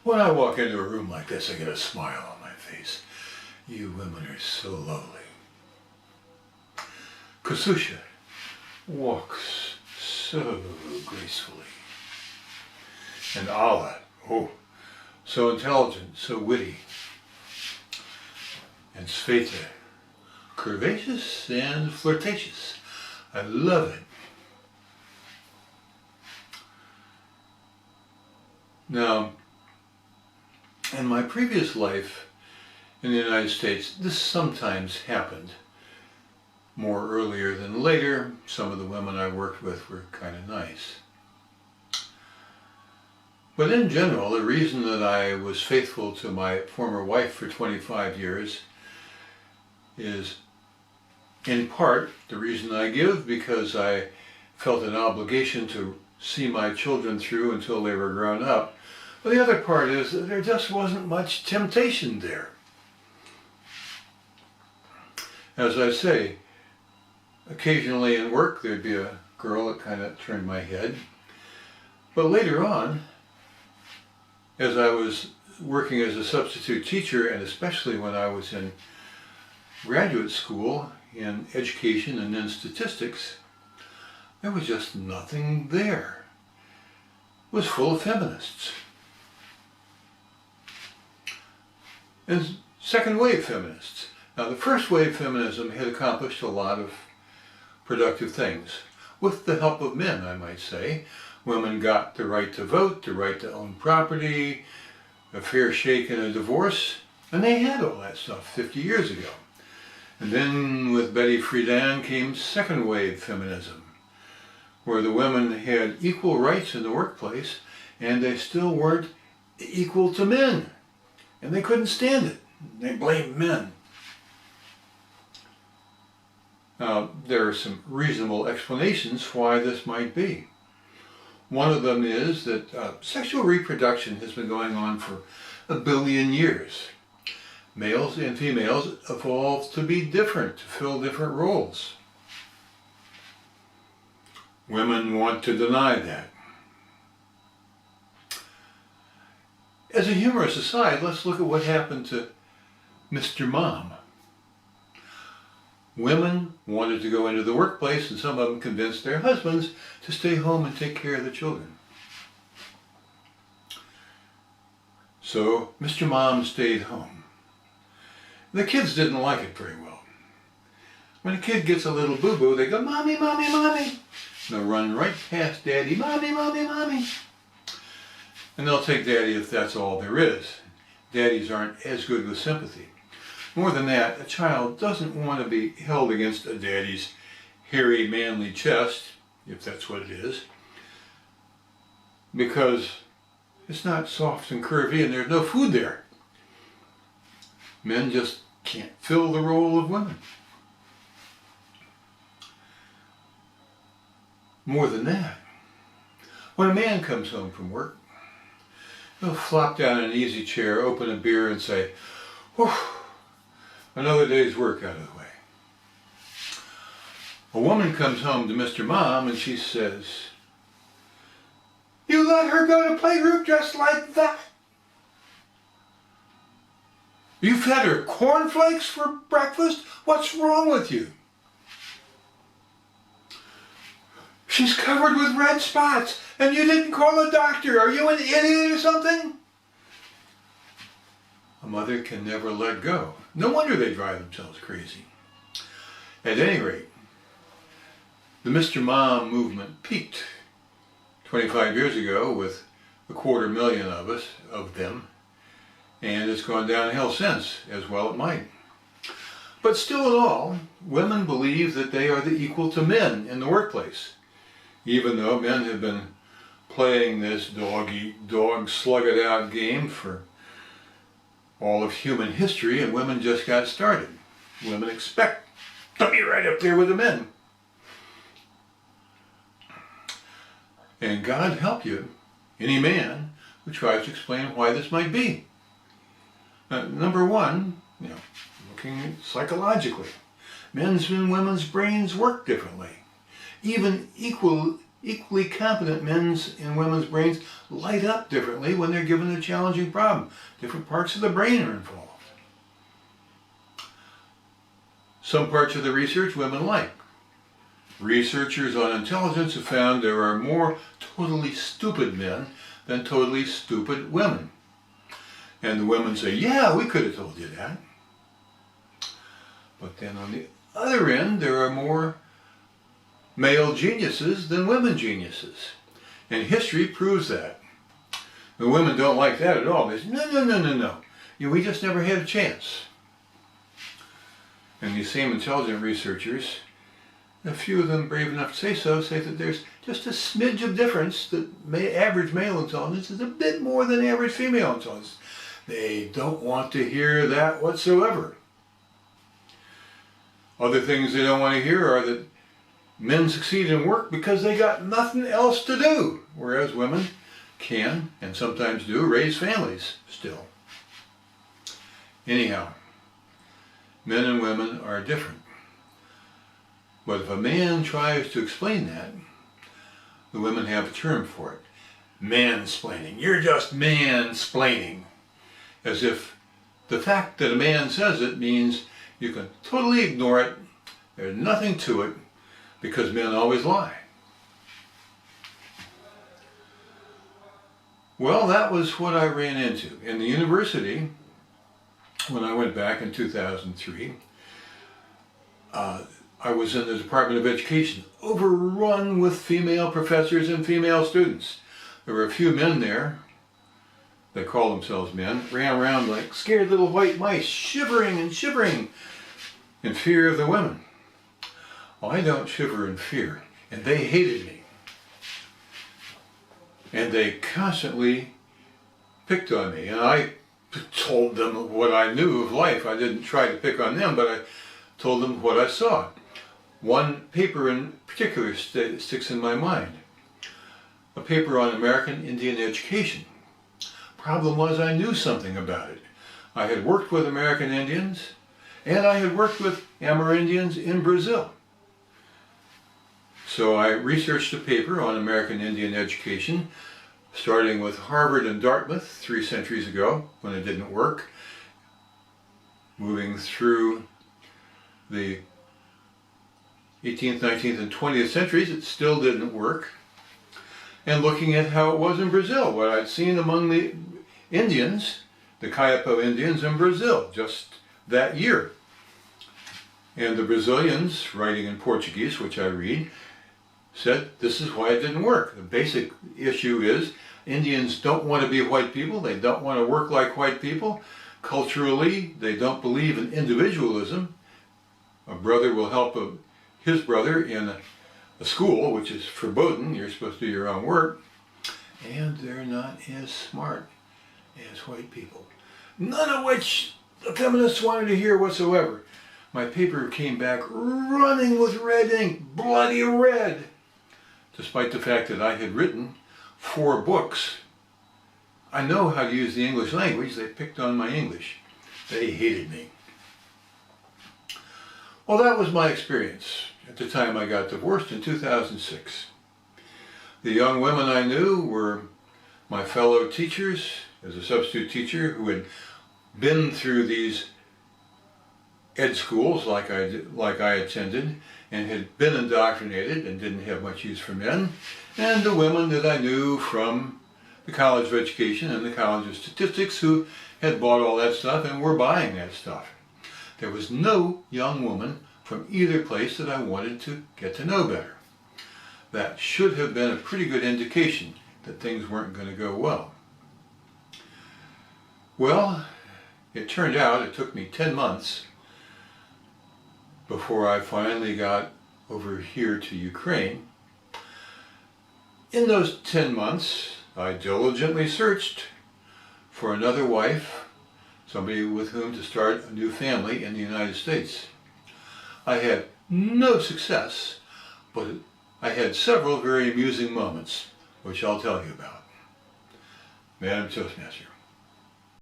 When I walk into a room like this, I get a smile on my face. You women are so lovely. Kasusha walks so gracefully. And Alla, oh, so intelligent, so witty. And Sveta, curvaceous and flirtatious. I love it. Now, in my previous life in the United States, this sometimes happened more earlier than later. Some of the women I worked with were kind of nice. But in general, the reason that I was faithful to my former wife for 25 years is, in part, the reason I give because I felt an obligation to see my children through until they were grown up. But the other part is that there just wasn't much temptation there. As I say, occasionally in work there'd be a girl that kind of turned my head. But later on, as I was working as a substitute teacher, and especially when I was in graduate school in education and in statistics, there was just nothing there. It was full of feminists. And second wave feminists. Now the first wave feminism had accomplished a lot of productive things. With the help of men, I might say. Women got the right to vote, the right to own property, a fair shake in a divorce, and they had all that stuff 50 years ago. And then with Betty Friedan came second wave feminism, where the women had equal rights in the workplace, and they still weren't equal to men. And they couldn't stand it. They blamed men. Now, there are some reasonable explanations why this might be. One of them is that sexual reproduction has been going on for 1 billion years. Males and females evolved to be different, to fill different roles. Women want to deny that. As a humorous aside, let's look at what happened to Mr. Mom. Women wanted to go into the workplace, and some of them convinced their husbands to stay home and take care of the children. So Mr. Mom stayed home. The kids didn't like it very well. When a kid gets a little boo-boo, they go, "Mommy, Mommy, Mommy." And they'll run right past Daddy, "Mommy, Mommy, Mommy." And they'll take Daddy if that's all there is. Daddies aren't as good with sympathy. More than that, a child doesn't want to be held against a daddy's hairy, manly chest, if that's what it is, because it's not soft and curvy and there's no food there. Men just can't fill the role of women. More than that, when a man comes home from work, he'll flop down in an easy chair, open a beer and say, "Whew, another day's work out of the way." A woman comes home to Mr. Mom and she says, "You let her go to playgroup just like that? You fed her cornflakes for breakfast? What's wrong with you? She's covered with red spots and you didn't call a doctor. Are you an idiot or something?" A mother can never let go. No wonder they drive themselves crazy. At any rate, the Mr. Mom movement peaked 25 years ago with 250,000 of them, and it's gone downhill since, as well it might. But still in all, women believe that they are the equal to men in the workplace, even though men have been playing this dog-eat-dog, slug-it-out game for all of human history, and women just got started. Women expect to be right up there with the men. And God help you, any man who tries to explain why this might be. Number one, looking psychologically, men's and women's brains work differently. Even equally competent men's and women's brains light up differently when they're given a challenging problem. Different parts of the brain are involved. Some parts of the research women like. Researchers on intelligence have found there are more totally stupid men than totally stupid women. And the women say, yeah, we could have told you that. But then on the other end, there are more male geniuses than women geniuses. And history proves that. The women don't like that at all. They say, no. We just never had a chance. And these same intelligent researchers, a few of them brave enough to say so, say that there's just a smidge of difference, that average male intelligence is a bit more than average female intelligence. They don't want to hear that whatsoever. Other things they don't want to hear are that men succeed in work because they got nothing else to do, whereas women can, and sometimes do, raise families still. Anyhow, men and women are different. But if a man tries to explain that, the women have a term for it. Mansplaining. You're just mansplaining. As if the fact that a man says it means you can totally ignore it, there's nothing to it, because men always lie. Well, that was what I ran into. In the university, when I went back in 2003, I was in the Department of Education, overrun with female professors and female students. There were a few men there, they call themselves men, ran around like scared little white mice, shivering and shivering in fear of the women. Well, I don't shiver in fear, and they hated me. And they constantly picked on me, and I told them what I knew of life. I didn't try to pick on them, but I told them what I saw. One paper in particular sticks in my mind. A paper on American Indian education. Problem was I knew something about it. I had worked with American Indians, and I had worked with Amerindians in Brazil. So I researched a paper on American Indian education, starting with Harvard and Dartmouth 3 centuries ago, when it didn't work, moving through the 18th, 19th, and 20th centuries, it still didn't work, and looking at how it was in Brazil, what I'd seen among the Indians, the Kayapo Indians in Brazil, just that year. And the Brazilians, writing in Portuguese, which I read, said this is why it didn't work. The basic issue is Indians don't want to be white people, they don't want to work like white people. Culturally, they don't believe in individualism. A brother will help his brother in a school, which is verboten, you're supposed to do your own work, and they're not as smart as white people. None of which the feminists wanted to hear whatsoever. My paper came back running with red ink, bloody red, despite the fact that I had written 4 books. I know how to use the English language, they picked on my English. They hated me. Well, that was my experience at the time I got divorced in 2006. The young women I knew were my fellow teachers, as a substitute teacher, who had been through these ed schools like I attended, and had been indoctrinated and didn't have much use for men, and the women that I knew from the College of Education and the College of Statistics who had bought all that stuff and were buying that stuff. There was no young woman from either place that I wanted to get to know better. That should have been a pretty good indication that things weren't going to go well. Well, it turned out it took me 10 months before I finally got over here to Ukraine. In those 10 months, I diligently searched for another wife, somebody with whom to start a new family in the United States. I had no success, but I had several very amusing moments, which I'll tell you about. Madam Toastmaster.